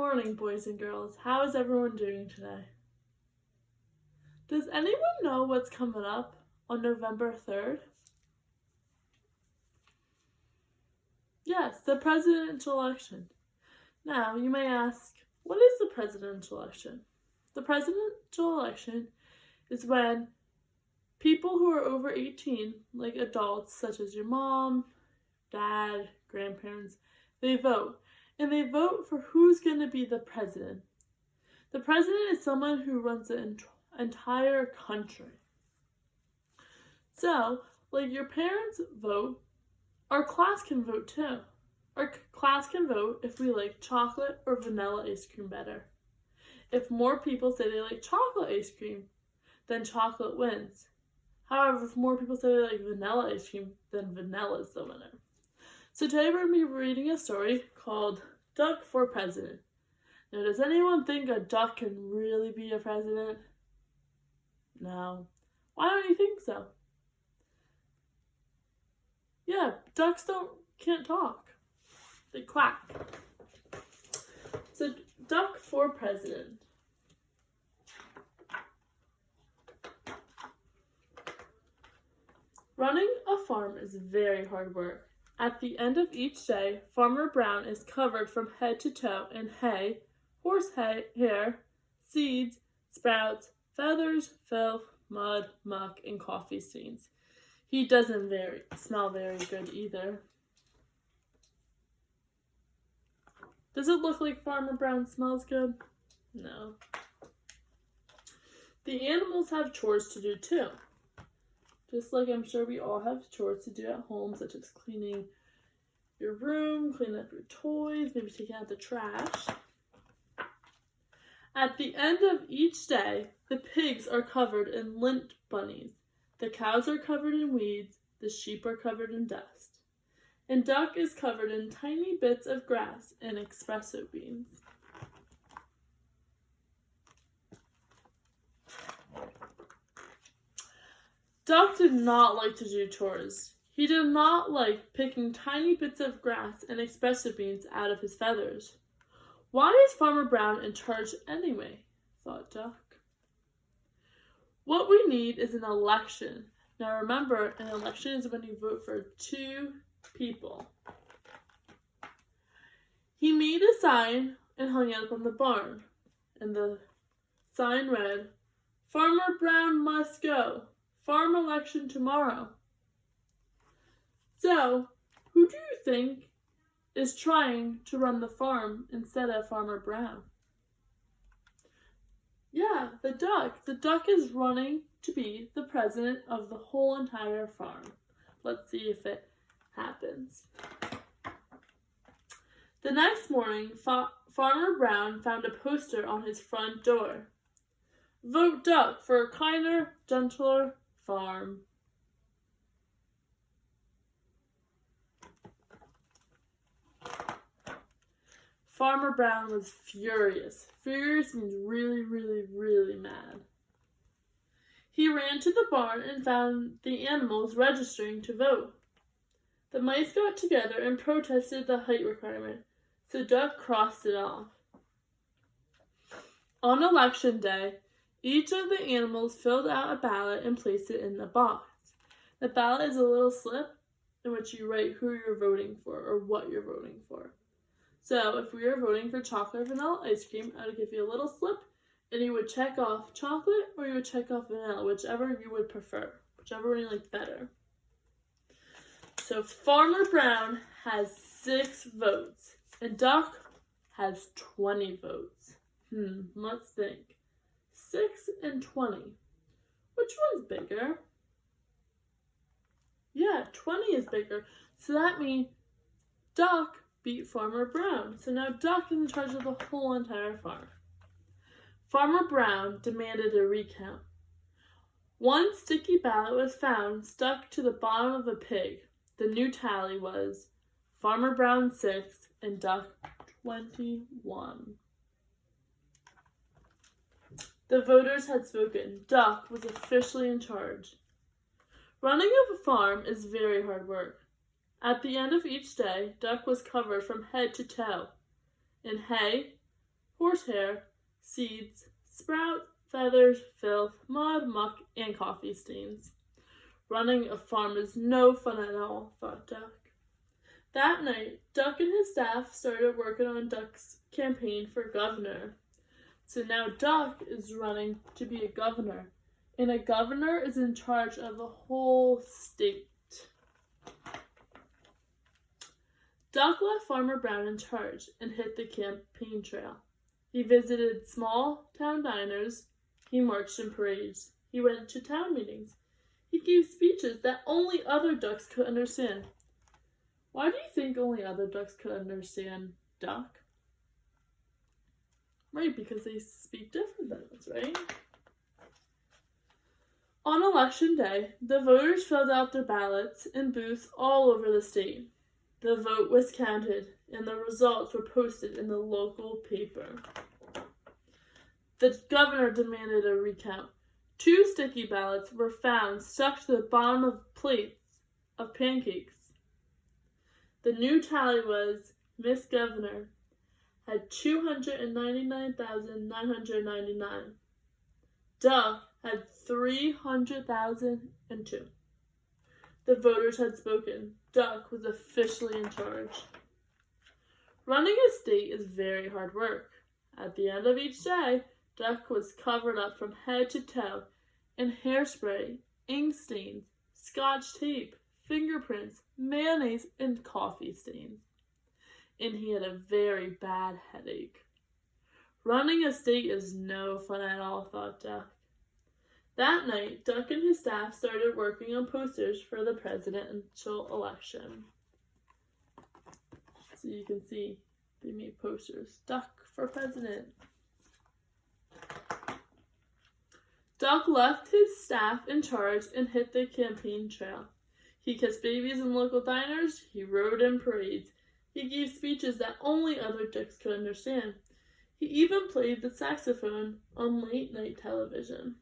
morning, boys and girls. How is everyone doing today? Does anyone know what's coming up on November 3rd? Yes, the presidential election. Now, you may ask, what is the presidential election? The presidential election is when people who are over 18, like adults such as your mom, dad, grandparents, they vote. And they vote for who's going to be the president. The president is someone who runs the entire country. So, like your parents vote, our class can vote too. Our class can vote if we like chocolate or vanilla ice cream better. If more people say they like chocolate ice cream, then chocolate wins. However, if more people say they like vanilla ice cream, then vanilla is the winner. So today we're going to be reading a story called Duck for President. Now, does anyone think a duck can really be a president? No. Why don't you think so? Yeah, ducks can't talk. They quack. So, Duck for President. Running a farm is very hard work. At the end of each day, Farmer Brown is covered from head to toe in hay, hair, seeds, sprouts, feathers, filth, mud, muck, and coffee stains. He doesn't smell very good either. Does it look like Farmer Brown smells good? No. The animals have chores to do too. Just like I'm sure we all have chores to do at home, such as cleaning your room, cleaning up your toys, maybe taking out the trash. At the end of each day, the pigs are covered in lint bunnies, the cows are covered in weeds, the sheep are covered in dust, and Duck is covered in tiny bits of grass and espresso beans. Duck did not like to do chores. He did not like picking tiny bits of grass and espresso beans out of his feathers. Why is Farmer Brown in charge anyway? Thought Duck. What we need is an election. Now remember, an election is when you vote for two people. He made a sign and hung it up on the barn. And the sign read, "Farmer Brown must go. Farm election tomorrow." So, who do you think is trying to run the farm instead of Farmer Brown? Yeah, the duck. The duck is running to be the president of the whole entire farm. Let's see if it happens. The next morning, Farmer Brown found a poster on his front door. "Vote Duck for a kinder, gentler farm." Farmer Brown was furious. Furious means really, really, really mad. He ran to the barn and found the animals registering to vote. The mice got together and protested the height requirement, so Duck crossed it off. On election day, each of the animals filled out a ballot and placed it in the box. The ballot is a little slip in which you write who you're voting for or what you're voting for. So if we are voting for chocolate or vanilla ice cream, I would give you a little slip and you would check off chocolate or you would check off vanilla, whichever you would prefer, whichever one you like better. So Farmer Brown has 6 votes and Duck has 20 votes. Let's think. 6 and 20. Which one's bigger? Yeah, 20 is bigger. So that means Duck beat Farmer Brown. So now Duck is in charge of the whole entire farm. Farmer Brown demanded a recount. One sticky ballot was found stuck to the bottom of a pig. The new tally was Farmer Brown 6 and Duck 21. The voters had spoken. Duck was officially in charge. Running a farm is very hard work. At the end of each day, Duck was covered from head to toe in hay, horsehair, seeds, sprouts, feathers, filth, mud, muck, and coffee stains. Running a farm is no fun at all, thought Duck. That night, Duck and his staff started working on Duck's campaign for governor. So now Duck is running to be a governor, and a governor is in charge of the whole state. Duck left Farmer Brown in charge and hit the campaign trail. He visited small town diners. He marched in parades. He went to town meetings. He gave speeches that only other ducks could understand. Why do you think only other ducks could understand Duck? Right, because they speak different than us, right? On election day, the voters filled out their ballots in booths all over the state. The vote was counted, and the results were posted in the local paper. The governor demanded a recount. 2 sticky ballots were found stuck to the bottom of plates of pancakes. The new tally was Miss Governor had 299,999. Duck had 300,002. The voters had spoken. Duck was officially in charge. Running a state is very hard work. At the end of each day, Duck was covered up from head to toe in hairspray, ink stains, scotch tape, fingerprints, mayonnaise, and coffee stains. And he had a very bad headache. Running a state is no fun at all, thought Duck. That night, Duck and his staff started working on posters for the presidential election. So you can see they made posters. Duck for president. Duck left his staff in charge and hit the campaign trail. He kissed babies in local diners. He rode in parades. He gave speeches that only other ducks could understand. He even played the saxophone on late-night television.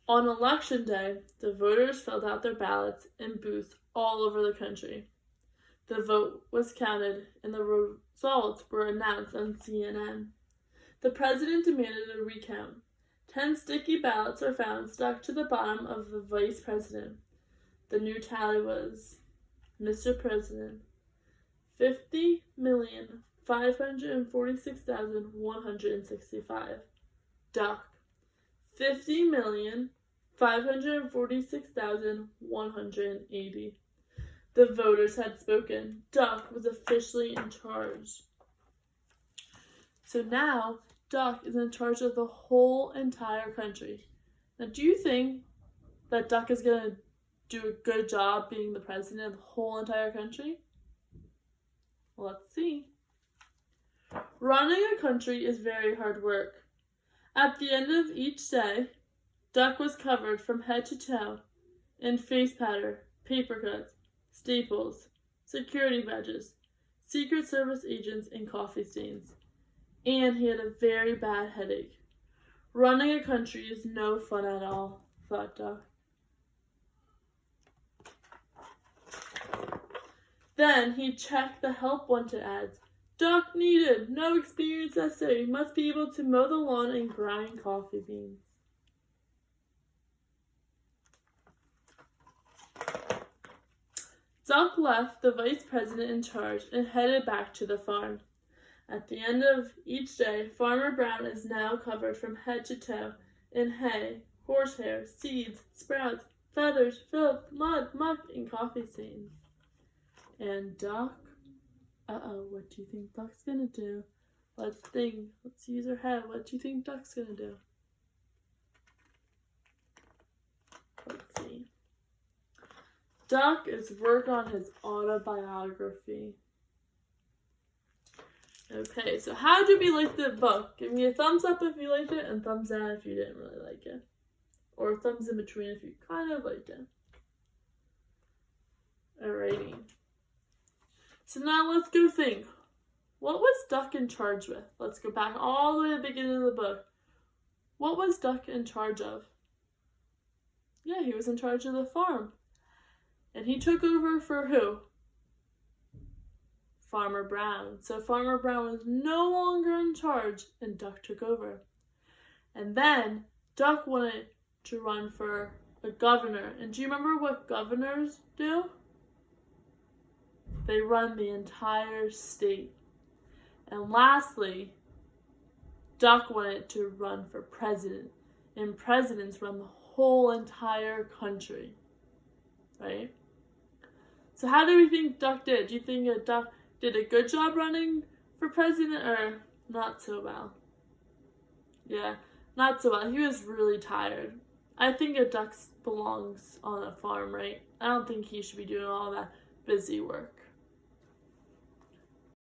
On election day, the voters filled out their ballots in booths all over the country. The vote was counted, and the results were announced on CNN. The president demanded a recount. 10 sticky ballots were found stuck to the bottom of the vice president. The new tally was, Mr. President, 50,546,165. Duck, 50,546,180. The voters had spoken. Duck was officially in charge. So now, Duck is in charge of the whole entire country. Now, do you think that Duck is going to do a good job being the president of the whole entire country? Well, let's see. Running a country is very hard work. At the end of each day, Duck was covered from head to toe in face powder, paper cuts, staples, security badges, Secret Service agents, and coffee stains. And he had a very bad headache. Running a country is no fun at all, thought Duck. Then he checked the help wanted ads. Duck needed, no experience necessary, must be able to mow the lawn and grind coffee beans. Duck left the vice president in charge and headed back to the farm. At the end of each day, Farmer Brown is now covered from head to toe in hay, horsehair, seeds, sprouts, feathers, filth, mud, muck, and coffee stains. And Duck, what do you think Duck's gonna do? Let's think. Let's use our head. What do you think Duck's gonna do? Let's see. Duck is working on his autobiography. Okay, so how did we like the book? Give me a thumbs up if you liked it, and thumbs down if you didn't really like it. Or thumbs in between if you kind of liked it. Alrighty. So now let's go think. What was Duck in charge with? Let's go back all the way to the beginning of the book. What was Duck in charge of? Yeah, he was in charge of the farm. And he took over for who? Farmer Brown. So Farmer Brown was no longer in charge and Duck took over. And then Duck wanted to run for a governor. And do you remember what governors do? They run the entire state. And lastly, Duck wanted to run for president. And presidents run the whole entire country. Right? So how do we think Duck did? Do you think Duck did a good job running for president or not so well? Yeah, not so well. He was really tired. I think a duck belongs on a farm, right? I don't think he should be doing all that busy work.